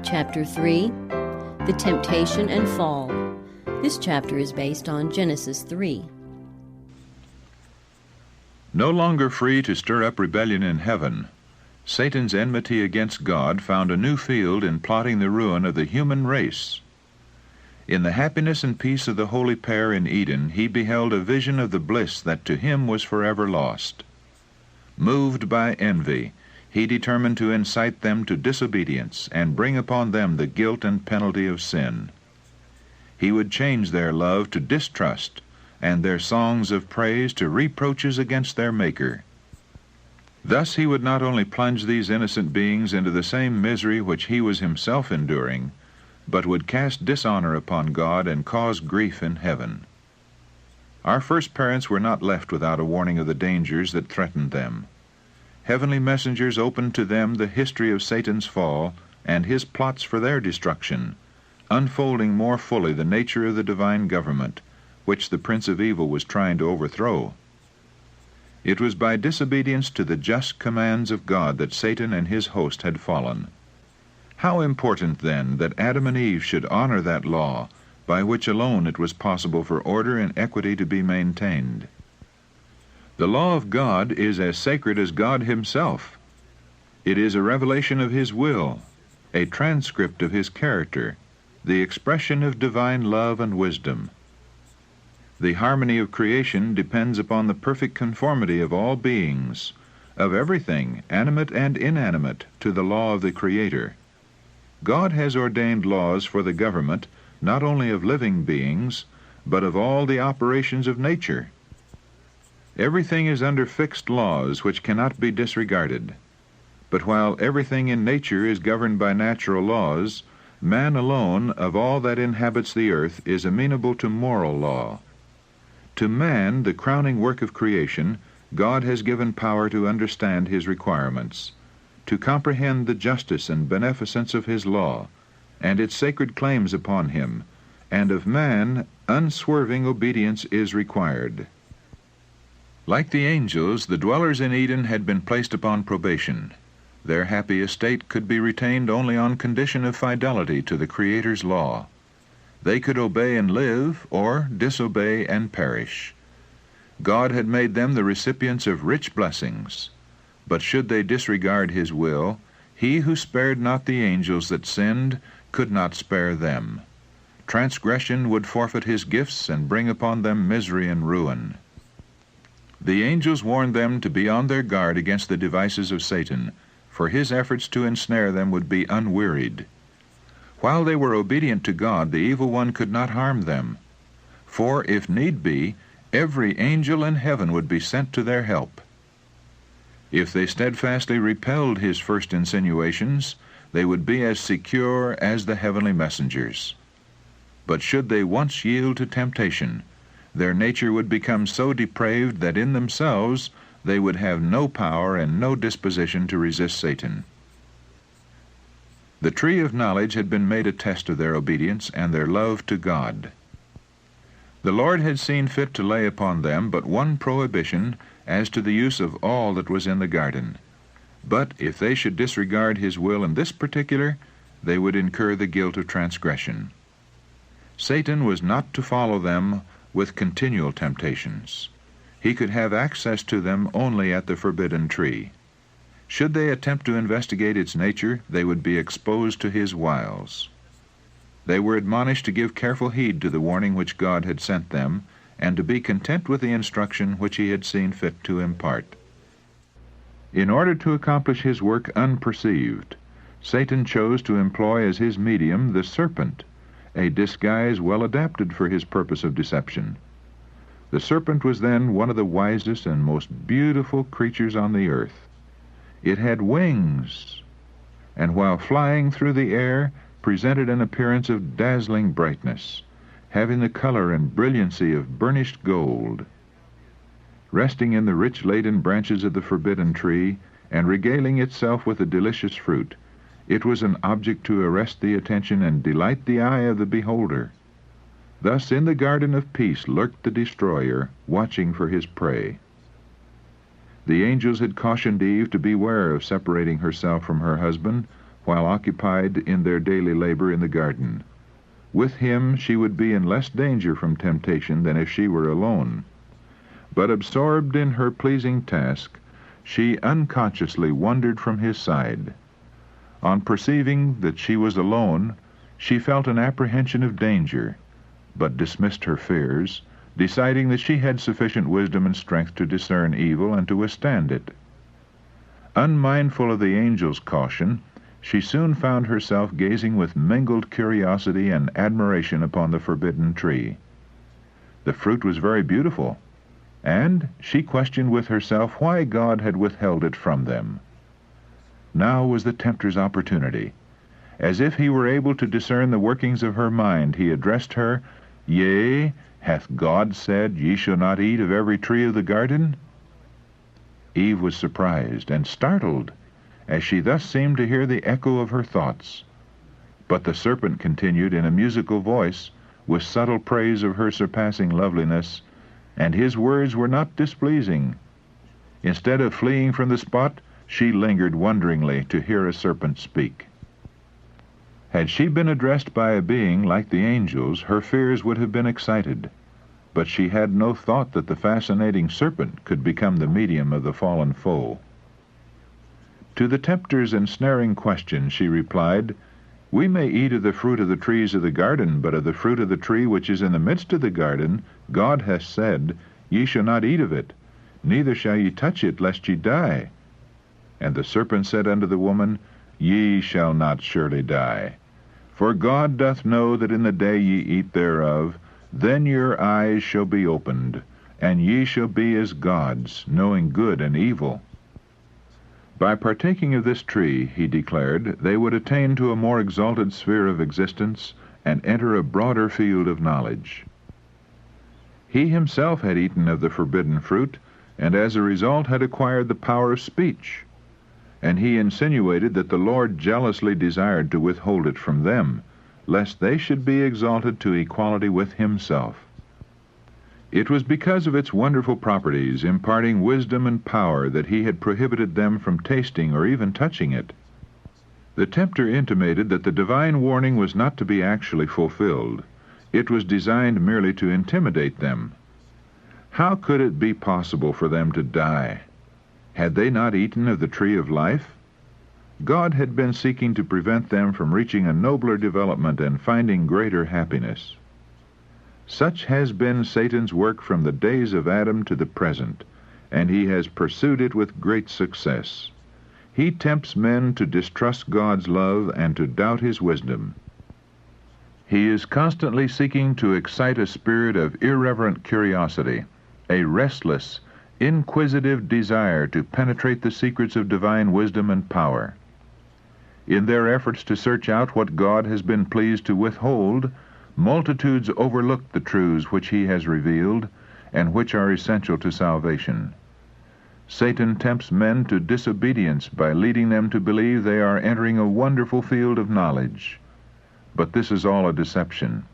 Chapter 3, The Temptation and Fall. This chapter is based on Genesis 3. No longer free to stir up rebellion in heaven, Satan's enmity against God found a new field in plotting the ruin of the human race. In the happiness and peace of the holy pair in Eden, he beheld a vision of the bliss that to him was forever lost. Moved by envy, he determined to incite them to disobedience and bring upon them the guilt and penalty of sin. He would change their love to distrust and their songs of praise to reproaches against their Maker. Thus he would not only plunge these innocent beings into the same misery which he was himself enduring, but would cast dishonor upon God and cause grief in heaven. Our first parents were not left without a warning of the dangers that threatened them. Heavenly messengers opened to them the history of Satan's fall and his plots for their destruction, unfolding more fully the nature of the divine government, which the Prince of Evil was trying to overthrow. It was by disobedience to the just commands of God that Satan and his host had fallen. How important, then, that Adam and Eve should honor that law, by which alone it was possible for order and equity to be maintained. The law of God is as sacred as God himself. It is a revelation of his will, a transcript of his character, the expression of divine love and wisdom. The harmony of creation depends upon the perfect conformity of all beings, of everything, animate and inanimate, to the law of the Creator. God has ordained laws for the government not only of living beings, but of all the operations of nature. Everything is under fixed laws which cannot be disregarded. But while everything in nature is governed by natural laws, man alone, of all that inhabits the earth, is amenable to moral law. To man, the crowning work of creation, God has given power to understand his requirements, to comprehend the justice and beneficence of his law, and its sacred claims upon him, and of man, unswerving obedience is required. Like the angels, the dwellers in Eden had been placed upon probation. Their happy estate could be retained only on condition of fidelity to the Creator's law. They could obey and live, or disobey and perish. God had made them the recipients of rich blessings. But should they disregard his will, he who spared not the angels that sinned could not spare them. Transgression would forfeit his gifts and bring upon them misery and ruin. The angels warned them to be on their guard against the devices of Satan, for his efforts to ensnare them would be unwearied. While they were obedient to God, the evil one could not harm them, for, if need be, every angel in heaven would be sent to their help. If they steadfastly repelled his first insinuations, they would be as secure as the heavenly messengers. But should they once yield to temptation, their nature would become so depraved that in themselves they would have no power and no disposition to resist Satan. The tree of knowledge had been made a test of their obedience and their love to God. The Lord had seen fit to lay upon them but one prohibition as to the use of all that was in the garden. But if they should disregard his will in this particular, they would incur the guilt of transgression. Satan was not to follow them with continual temptations. He could have access to them only at the forbidden tree. Should they attempt to investigate its nature, they would be exposed to his wiles. They were admonished to give careful heed to the warning which God had sent them, and to be content with the instruction which he had seen fit to impart. In order to accomplish his work unperceived, Satan chose to employ as his medium the serpent, a disguise well adapted for his purpose of deception. The serpent was then one of the wisest and most beautiful creatures on the earth. It had wings, and while flying through the air, presented an appearance of dazzling brightness, having the color and brilliancy of burnished gold. Resting in the rich laden branches of the forbidden tree, and regaling itself with the delicious fruit, it was an object to arrest the attention and delight the eye of the beholder. Thus in the garden of peace lurked the destroyer, watching for his prey. The angels had cautioned Eve to beware of separating herself from her husband while occupied in their daily labor in the garden. With him she would be in less danger from temptation than if she were alone. But absorbed in her pleasing task, she unconsciously wandered from his side. On perceiving that she was alone, she felt an apprehension of danger, but dismissed her fears, deciding that she had sufficient wisdom and strength to discern evil and to withstand it. Unmindful of the angel's caution, she soon found herself gazing with mingled curiosity and admiration upon the forbidden tree. The fruit was very beautiful, and she questioned with herself why God had withheld it from them. Now was the tempter's opportunity. As if he were able to discern the workings of her mind, he addressed her, "Yea, hath God said, Ye shall not eat of every tree of the garden?" Eve was surprised and startled, as she thus seemed to hear the echo of her thoughts. But the serpent continued in a musical voice, with subtle praise of her surpassing loveliness, and his words were not displeasing. Instead of fleeing from the spot, she lingered wonderingly to hear a serpent speak. Had she been addressed by a being like the angels, her fears would have been excited. But she had no thought that the fascinating serpent could become the medium of the fallen foe. To the tempter's ensnaring question she replied, "We may eat of the fruit of the trees of the garden, but of the fruit of the tree which is in the midst of the garden, God hath said, Ye shall not eat of it, neither shall ye touch it, lest ye die. And the serpent said unto the woman, Ye shall not surely die. For God doth know that in the day ye eat thereof, then your eyes shall be opened, and ye shall be as gods, knowing good and evil." By partaking of this tree, he declared, they would attain to a more exalted sphere of existence and enter a broader field of knowledge. He himself had eaten of the forbidden fruit, and as a result had acquired the power of speech. And he insinuated that the Lord jealously desired to withhold it from them, lest they should be exalted to equality with himself. It was because of its wonderful properties, imparting wisdom and power, that he had prohibited them from tasting or even touching it. The tempter intimated that the divine warning was not to be actually fulfilled. It was designed merely to intimidate them. How could it be possible for them to die? Had they not eaten of the tree of life? God had been seeking to prevent them from reaching a nobler development and finding greater happiness. Such has been Satan's work from the days of Adam to the present, and he has pursued it with great success. He tempts men to distrust God's love and to doubt his wisdom. He is constantly seeking to excite a spirit of irreverent curiosity, a restless, inquisitive desire to penetrate the secrets of divine wisdom and power. In their efforts to search out what God has been pleased to withhold, multitudes overlook the truths which he has revealed and which are essential to salvation. Satan tempts men to disobedience by leading them to believe they are entering a wonderful field of knowledge. But this is all a deception.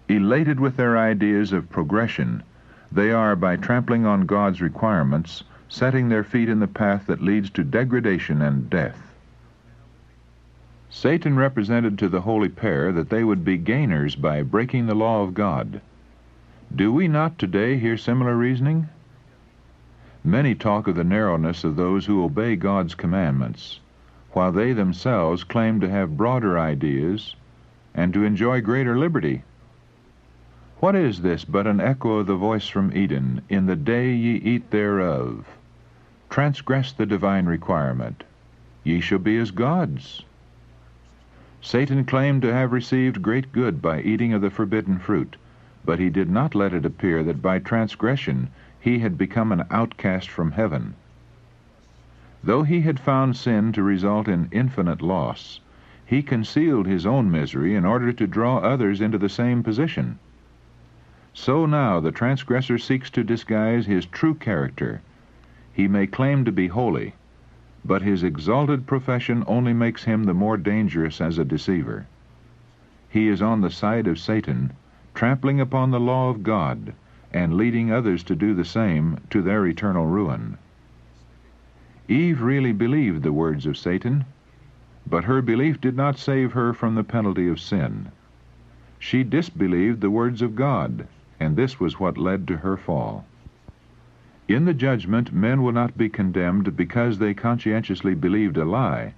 Elated with their ideas of progression, they are, by trampling on God's requirements, setting their feet in the path that leads to degradation and death. Satan represented to the holy pair that they would be gainers by breaking the law of God. Do we not today hear similar reasoning? Many talk of the narrowness of those who obey God's commandments, while they themselves claim to have broader ideas and to enjoy greater liberty. What is this but an echo of the voice from Eden, "In the day ye eat thereof"? Transgress the divine requirement. Ye shall be as gods. Satan claimed to have received great good by eating of the forbidden fruit, but he did not let it appear that by transgression he had become an outcast from heaven. Though he had found sin to result in infinite loss, he concealed his own misery in order to draw others into the same position. So now the transgressor seeks to disguise his true character. He may claim to be holy, but his exalted profession only makes him the more dangerous as a deceiver. He is on the side of Satan, trampling upon the law of God, and leading others to do the same, to their eternal ruin. Eve really believed the words of Satan. But her belief did not save her from the penalty of sin. She disbelieved the words of God, and this was what led to her fall. In the judgment, men will not be condemned because they conscientiously believed a lie,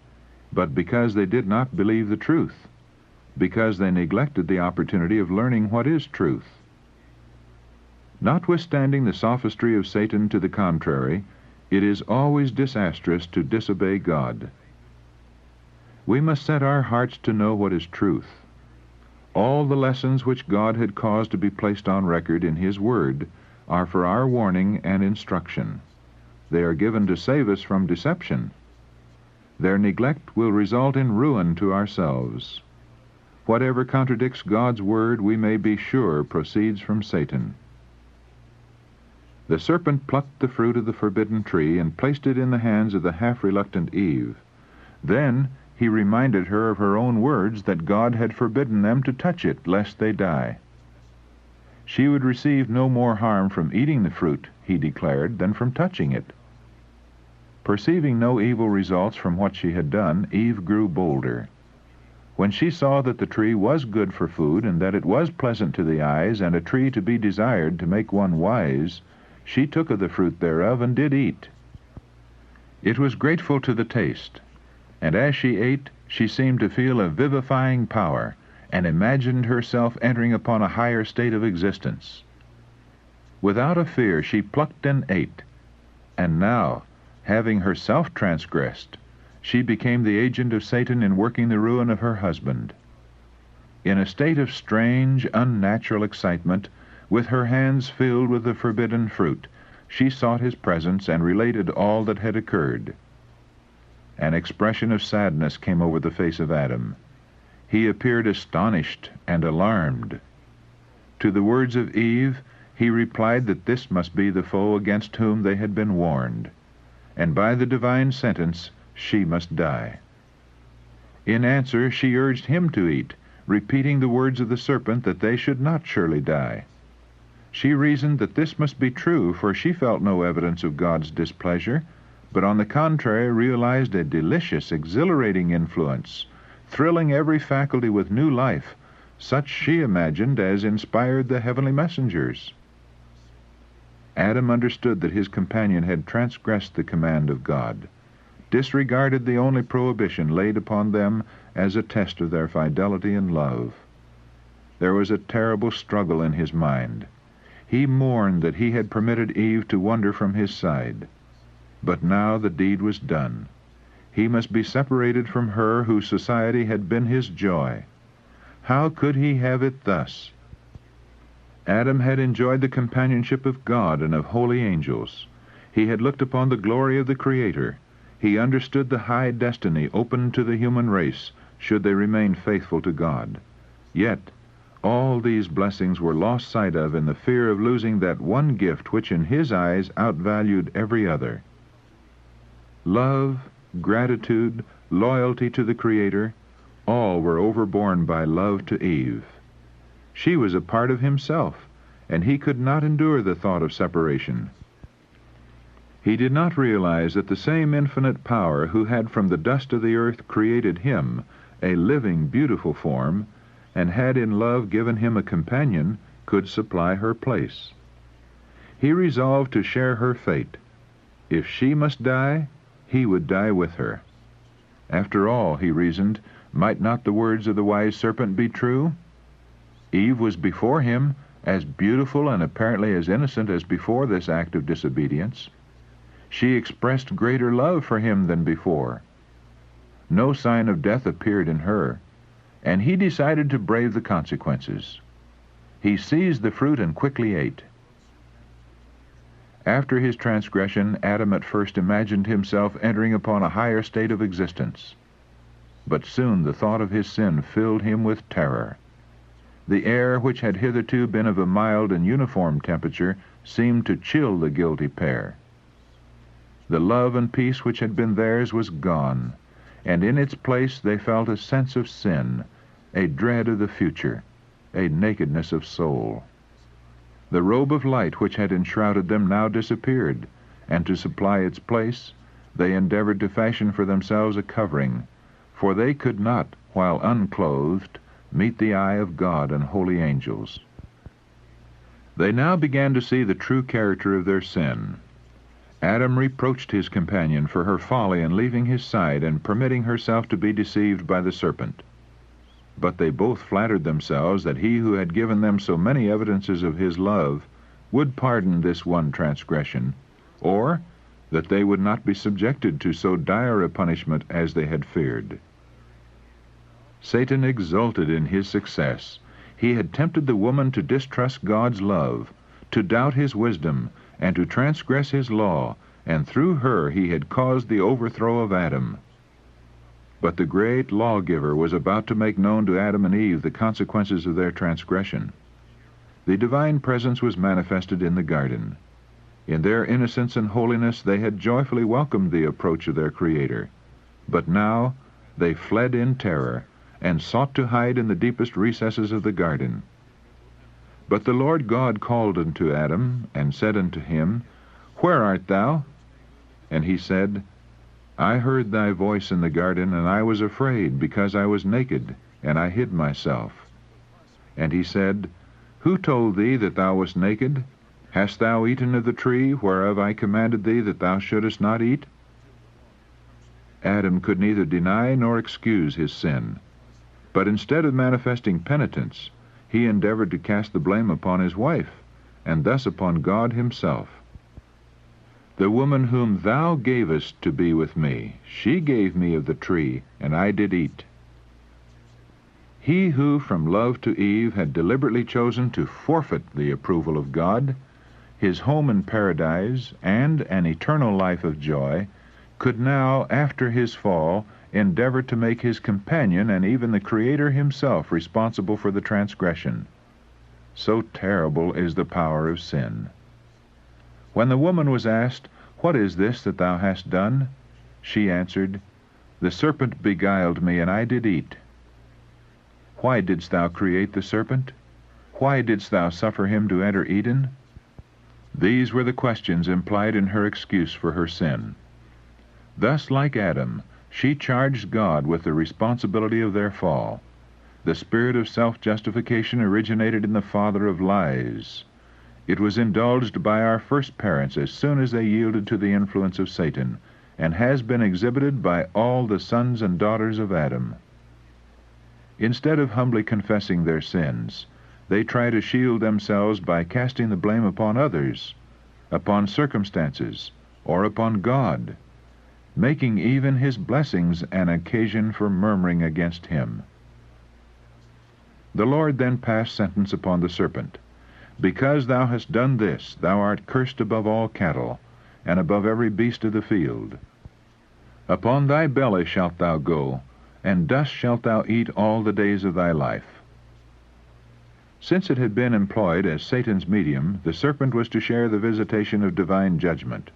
but because they did not believe the truth, because they neglected the opportunity of learning what is truth. Notwithstanding the sophistry of Satan to the contrary, it is always disastrous to disobey God. We must set our hearts to know what is truth. All the lessons which God had caused to be placed on record in His Word are for our warning and instruction. They are given to save us from deception. Their neglect will result in ruin to ourselves. Whatever contradicts God's Word, we may be sure, proceeds from Satan. The serpent plucked the fruit of the forbidden tree and placed it in the hands of the half-reluctant Eve. Then he reminded her of her own words that God had forbidden them to touch it, lest they die. She would receive no more harm from eating the fruit, he declared, than from touching it. Perceiving no evil results from what she had done, Eve grew bolder. When she saw that the tree was good for food, and that it was pleasant to the eyes, and a tree to be desired to make one wise, she took of the fruit thereof, and did eat. It was grateful to the taste, and as she ate, she seemed to feel a vivifying power, and imagined herself entering upon a higher state of existence. Without a fear she plucked and ate, and now, having herself transgressed, she became the agent of Satan in working the ruin of her husband. In a state of strange, unnatural excitement, with her hands filled with the forbidden fruit, she sought his presence and related all that had occurred. An expression of sadness came over the face of Adam. He appeared astonished and alarmed. To the words of Eve, he replied that this must be the foe against whom they had been warned, and by the divine sentence she must die. In answer, she urged him to eat, repeating the words of the serpent that they should not surely die. She reasoned that this must be true, for she felt no evidence of God's displeasure, but on the contrary realized a delicious, exhilarating influence, thrilling every faculty with new life, such she imagined as inspired the heavenly messengers. Adam understood that his companion had transgressed the command of God, disregarded the only prohibition laid upon them as a test of their fidelity and love. There was a terrible struggle in his mind. He mourned that he had permitted Eve to wander from his side. But now the deed was done. He must be separated from her whose society had been his joy. How could he have it thus? Adam had enjoyed the companionship of God and of holy angels. He had looked upon the glory of the Creator. He understood the high destiny open to the human race, should they remain faithful to God. Yet all these blessings were lost sight of in the fear of losing that one gift which in his eyes outvalued every other. Love, gratitude, loyalty to the Creator, all were overborne by love to Eve. She was a part of himself, and he could not endure the thought of separation. He did not realize that the same infinite power who had from the dust of the earth created him, a living, beautiful form, and had in love given him a companion, could supply her place. He resolved to share her fate. If she must die, he would die with her. After all, he reasoned, might not the words of the wise serpent be true? Eve was before him, as beautiful and apparently as innocent as before this act of disobedience. She expressed greater love for him than before. No sign of death appeared in her, and he decided to brave the consequences. He seized the fruit and quickly ate. After his transgression, Adam at first imagined himself entering upon a higher state of existence. But soon the thought of his sin filled him with terror. The air, which had hitherto been of a mild and uniform temperature, seemed to chill the guilty pair. The love and peace which had been theirs was gone, and in its place they felt a sense of sin, a dread of the future, a nakedness of soul. The robe of light which had enshrouded them now disappeared, and to supply its place, they endeavored to fashion for themselves a covering, for they could not, while unclothed, meet the eye of God and holy angels. They now began to see the true character of their sin. Adam reproached his companion for her folly in leaving his side and permitting herself to be deceived by the serpent. But they both flattered themselves that he who had given them so many evidences of his love would pardon this one transgression, or that they would not be subjected to so dire a punishment as they had feared. Satan exulted in his success. He had tempted the woman to distrust God's love, to doubt his wisdom, and to transgress his law, and through her he had caused the overthrow of Adam. But the great lawgiver was about to make known to Adam and Eve the consequences of their transgression. The divine presence was manifested in the garden. In their innocence and holiness they had joyfully welcomed the approach of their Creator. But now they fled in terror, and sought to hide in the deepest recesses of the garden. But the Lord God called unto Adam, and said unto him, Where art thou? And he said, I heard thy voice in the garden, and I was afraid, because I was naked, and I hid myself. And he said, Who told thee that thou wast naked? Hast thou eaten of the tree whereof I commanded thee that thou shouldest not eat? Adam could neither deny nor excuse his sin. But instead of manifesting penitence, he endeavored to cast the blame upon his wife, and thus upon God himself. The woman whom thou gavest to be with me, she gave me of the tree, and I did eat. He who from love to Eve had deliberately chosen to forfeit the approval of God, his home in paradise, and an eternal life of joy, could now, after his fall, endeavor to make his companion and even the Creator himself responsible for the transgression. So terrible is the power of sin. When the woman was asked, What is this that thou hast done? She answered, The serpent beguiled me, and I did eat. Why didst thou create the serpent? Why didst thou suffer him to enter Eden? These were the questions implied in her excuse for her sin. Thus, like Adam, she charged God with the responsibility of their fall. The spirit of self-justification originated in the father of lies. It was indulged by our first parents as soon as they yielded to the influence of Satan, and has been exhibited by all the sons and daughters of Adam. Instead of humbly confessing their sins, they try to shield themselves by casting the blame upon others, upon circumstances, or upon God, making even his blessings an occasion for murmuring against him. The Lord then passed sentence upon the serpent. Because thou hast done this, thou art cursed above all cattle, and above every beast of the field. Upon thy belly shalt thou go, and dust shalt thou eat all the days of thy life. Since it had been employed as Satan's medium, the serpent was to share the visitation of divine judgment.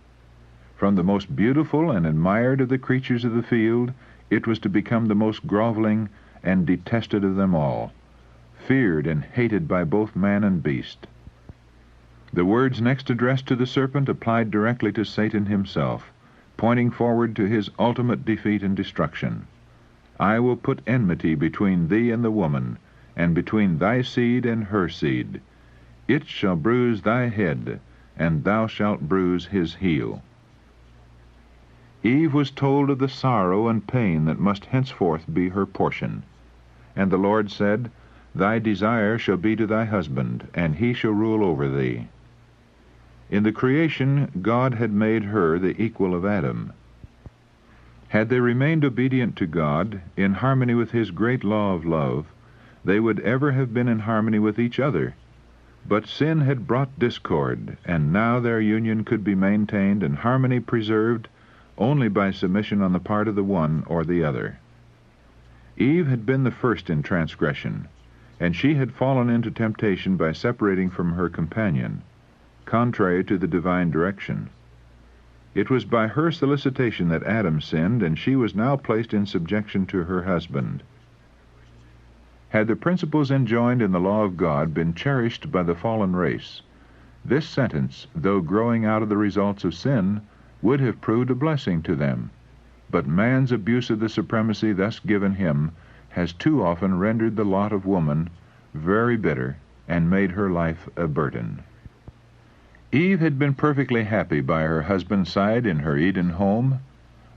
From the most beautiful and admired of the creatures of the field, it was to become the most groveling and detested of them all, feared and hated by both man and beast. The words next addressed to the serpent applied directly to Satan himself, pointing forward to his ultimate defeat and destruction. I will put enmity between thee and the woman, and between thy seed and her seed. It shall bruise thy head, and thou shalt bruise his heel. Eve was told of the sorrow and pain that must henceforth be her portion. And the Lord said, Thy desire shall be to thy husband, and he shall rule over thee. In the creation, God had made her the equal of Adam. Had they remained obedient to God, in harmony with his great law of love, they would ever have been in harmony with each other. But sin had brought discord, and now their union could be maintained and harmony preserved only by submission on the part of the one or the other. Eve had been the first in transgression, and she had fallen into temptation by separating from her companion, contrary to the divine direction. It was by her solicitation that Adam sinned, and she was now placed in subjection to her husband. Had the principles enjoined in the law of God been cherished by the fallen race, this sentence, though growing out of the results of sin, would have proved a blessing to them. but man's abuse of the supremacy thus given him has too often rendered the lot of woman very bitter and made her life a burden. Eve had been perfectly happy by her husband's side in her Eden home,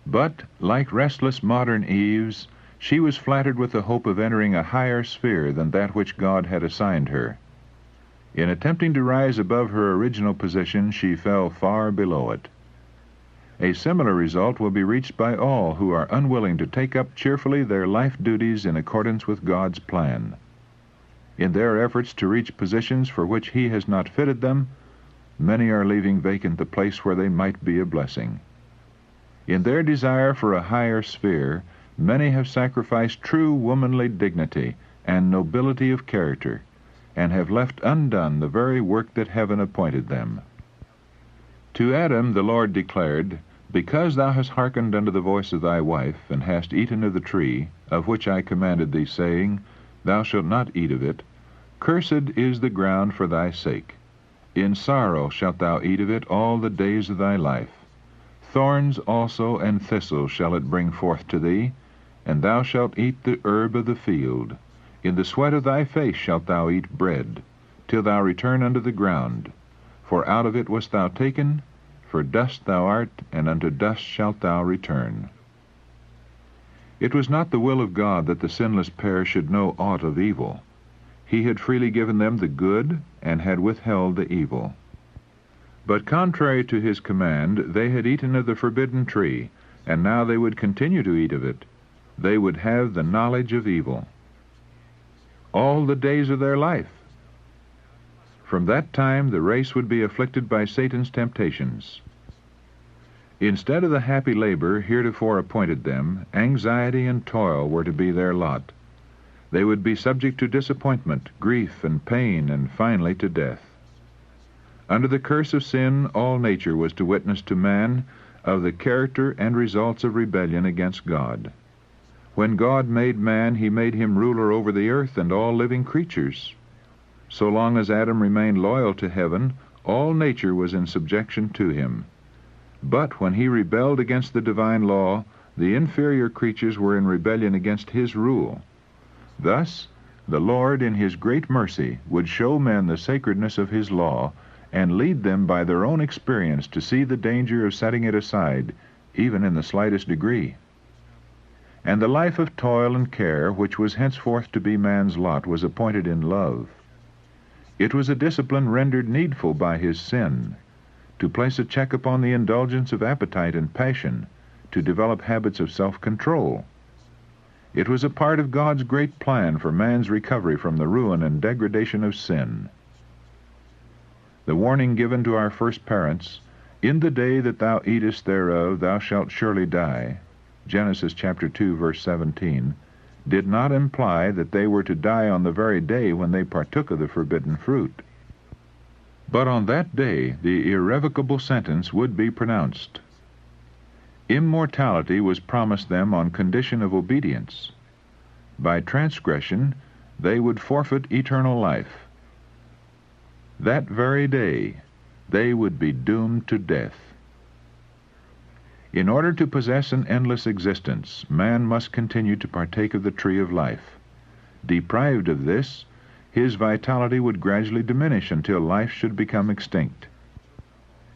but, like restless modern Eves, she was flattered with the hope of entering a higher sphere than that which God had assigned her. In attempting to rise above her original position, she fell far below it. A similar result will be reached by all who are unwilling to take up cheerfully their life duties in accordance with God's plan. In their efforts to reach positions for which He has not fitted them, many are leaving vacant the place where they might be a blessing. In their desire for a higher sphere, many have sacrificed true womanly dignity and nobility of character, and have left undone the very work that heaven appointed them. To Adam the Lord declared, "Because thou hast hearkened unto the voice of thy wife, and hast eaten of the tree, of which I commanded thee, saying, Thou shalt not eat of it, cursed is the ground for thy sake. In sorrow shalt thou eat of it all the days of thy life. Thorns also and thistles shall it bring forth to thee, and thou shalt eat the herb of the field. In the sweat of thy face shalt thou eat bread, till thou return unto the ground. For out of it wast thou taken, for dust thou art, and unto dust shalt thou return." It was not the will of God that the sinless pair should know aught of evil. He had freely given them the good, and had withheld the evil. But contrary to His command, they had eaten of the forbidden tree, and now they would continue to eat of it. They would have the knowledge of evil all the days of their life. From that time the race would be afflicted by Satan's temptations. Instead of the happy labor heretofore appointed them, anxiety and toil were to be their lot. They would be subject to disappointment, grief, and pain, and finally to death. Under the curse of sin, all nature was to witness to man of the character and results of rebellion against God. When God made man, He made him ruler over the earth and all living creatures. So long as Adam remained loyal to heaven, all nature was in subjection to him. But when he rebelled against the divine law, the inferior creatures were in rebellion against His rule. Thus, the Lord, in His great mercy, would show men the sacredness of His law, and lead them by their own experience to see the danger of setting it aside, even in the slightest degree. And the life of toil and care, which was henceforth to be man's lot, was appointed in love. It was a discipline rendered needful by his sin, to place a check upon the indulgence of appetite and passion, to develop habits of self-control. It was a part of God's great plan for man's recovery from the ruin and degradation of sin. The warning given to our first parents, "In the day that thou eatest thereof thou shalt surely die," Genesis chapter 2, verse 17, did not imply that they were to die on the very day when they partook of the forbidden fruit. But on that day the irrevocable sentence would be pronounced. Immortality was promised them on condition of obedience. By transgression they would forfeit eternal life. That very day they would be doomed to death. In order to possess an endless existence, man must continue to partake of the tree of life. Deprived of this, his vitality would gradually diminish until life should become extinct.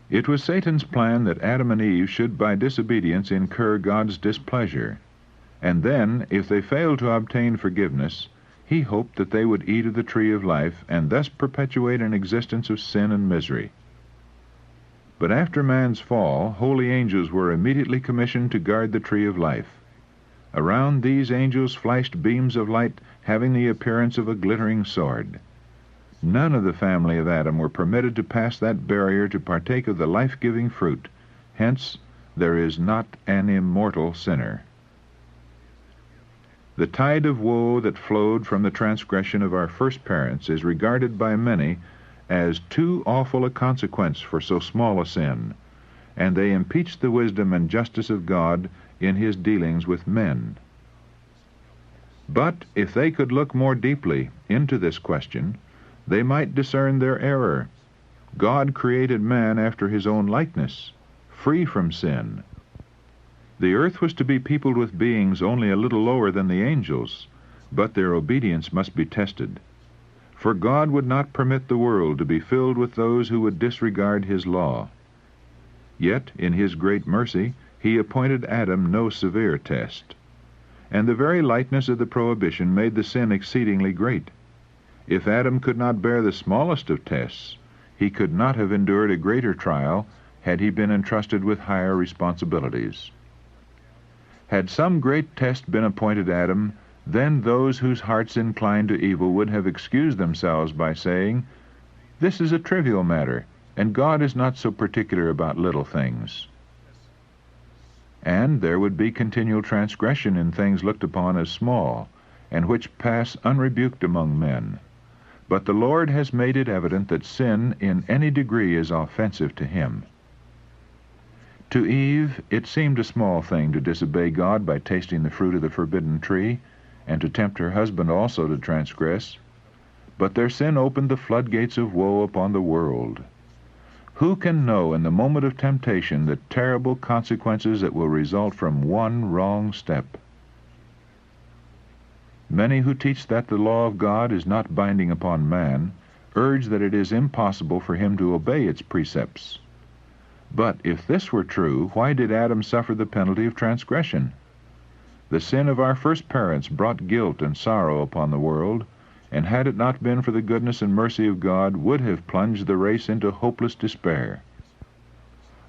It was Satan's plan that Adam and Eve should by disobedience incur God's displeasure, and then, if they failed to obtain forgiveness, he hoped that they would eat of the tree of life and thus perpetuate an existence of sin and misery. But after man's fall, holy angels were immediately commissioned to guard the tree of life. Around these angels flashed beams of light having the appearance of a glittering sword. None of the family of Adam were permitted to pass that barrier to partake of the life-giving fruit. Hence, there is not an immortal sinner. The tide of woe that flowed from the transgression of our first parents is regarded by many as too awful a consequence for so small a sin, and they impeach the wisdom and justice of God in His dealings with men. But if they could look more deeply into this question, they might discern their error. God created man after His own likeness, free from sin. The earth was to be peopled with beings only a little lower than the angels, but their obedience must be tested. For God would not permit the world to be filled with those who would disregard his law. Yet, in his great mercy, he appointed Adam no severe test. And the very lightness of the prohibition made the sin exceedingly great. If Adam could not bear the smallest of tests, he could not have endured a greater trial had he been entrusted with higher responsibilities. Had some great test been appointed Adam, then those whose hearts inclined to evil would have excused themselves by saying, "This is a trivial matter, and God is not so particular about little things." And there would be continual transgression in things looked upon as small, and which pass unrebuked among men. But the Lord has made it evident that sin in any degree is offensive to him. To Eve it seemed a small thing to disobey God by tasting the fruit of the forbidden tree, and to tempt her husband also to transgress. But their sin opened the floodgates of woe upon the world. Who can know in the moment of temptation the terrible consequences that will result from one wrong step? Many who teach that the law of God is not binding upon man urge that it is impossible for him to obey its precepts. But if this were true, why did Adam suffer the penalty of transgression? The sin of our first parents brought guilt and sorrow upon the world, and had it not been for the goodness and mercy of God, would have plunged the race into hopeless despair.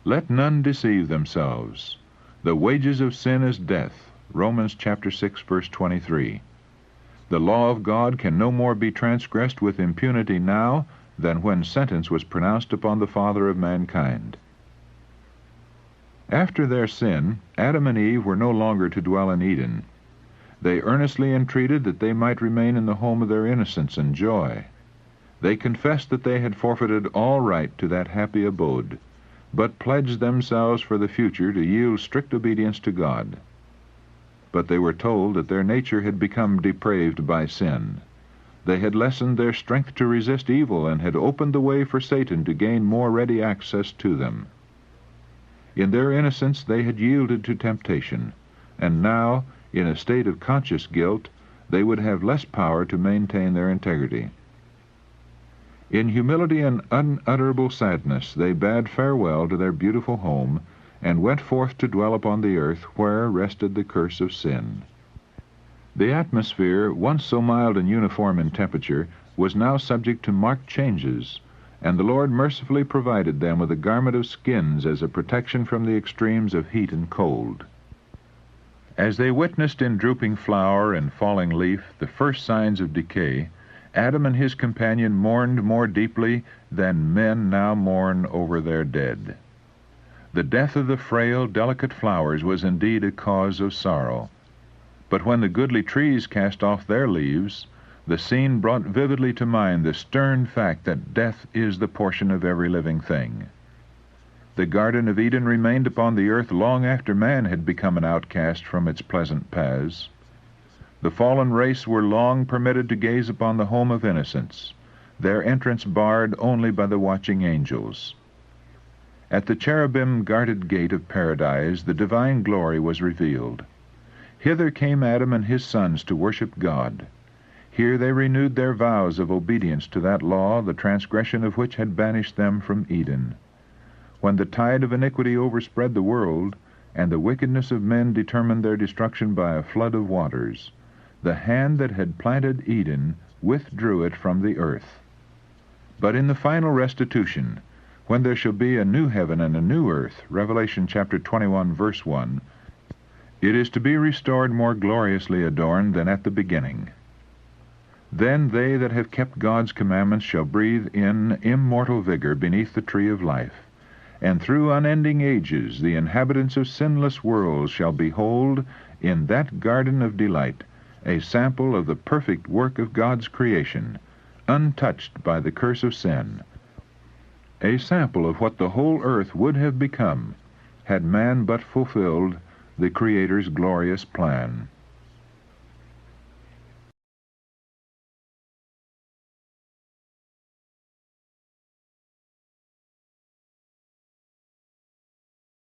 Let none deceive themselves. The wages of sin is death. Romans chapter 6, verse 23. The law of God can no more be transgressed with impunity now than when sentence was pronounced upon the father of mankind. After their sin, Adam and Eve were no longer to dwell in Eden. They earnestly entreated that they might remain in the home of their innocence and joy. They confessed that they had forfeited all right to that happy abode, but pledged themselves for the future to yield strict obedience to God. But they were told that their nature had become depraved by sin. They had lessened their strength to resist evil and had opened the way for Satan to gain more ready access to them. In their innocence they had yielded to temptation, and now, in a state of conscious guilt, they would have less power to maintain their integrity. In humility and unutterable sadness they bade farewell to their beautiful home, and went forth to dwell upon the earth where rested the curse of sin. The atmosphere, once so mild and uniform in temperature, was now subject to marked changes, and the Lord mercifully provided them with a garment of skins as a protection from the extremes of heat and cold. As they witnessed in drooping flower and falling leaf the first signs of decay, Adam and his companion mourned more deeply than men now mourn over their dead. The death of the frail, delicate flowers was indeed a cause of sorrow. But when the goodly trees cast off their leaves, the scene brought vividly to mind the stern fact that death is the portion of every living thing. The Garden of Eden remained upon the earth long after man had become an outcast from its pleasant paths. The fallen race were long permitted to gaze upon the home of innocence, their entrance barred only by the watching angels. At the cherubim-guarded gate of paradise the divine glory was revealed. Hither came Adam and his sons to worship God. Here they renewed their vows of obedience to that law, the transgression of which had banished them from Eden. When the tide of iniquity overspread the world, and the wickedness of men determined their destruction by a flood of waters, the hand that had planted Eden withdrew it from the earth. But in the final restitution, when there shall be a new heaven and a new earth, Revelation chapter 21, verse 1, it is to be restored more gloriously adorned than at the beginning. Then they that have kept God's commandments shall breathe in immortal vigor beneath the tree of life, and through unending ages the inhabitants of sinless worlds shall behold in that garden of delight a sample of the perfect work of God's creation, untouched by the curse of sin, a sample of what the whole earth would have become had man but fulfilled the Creator's glorious plan.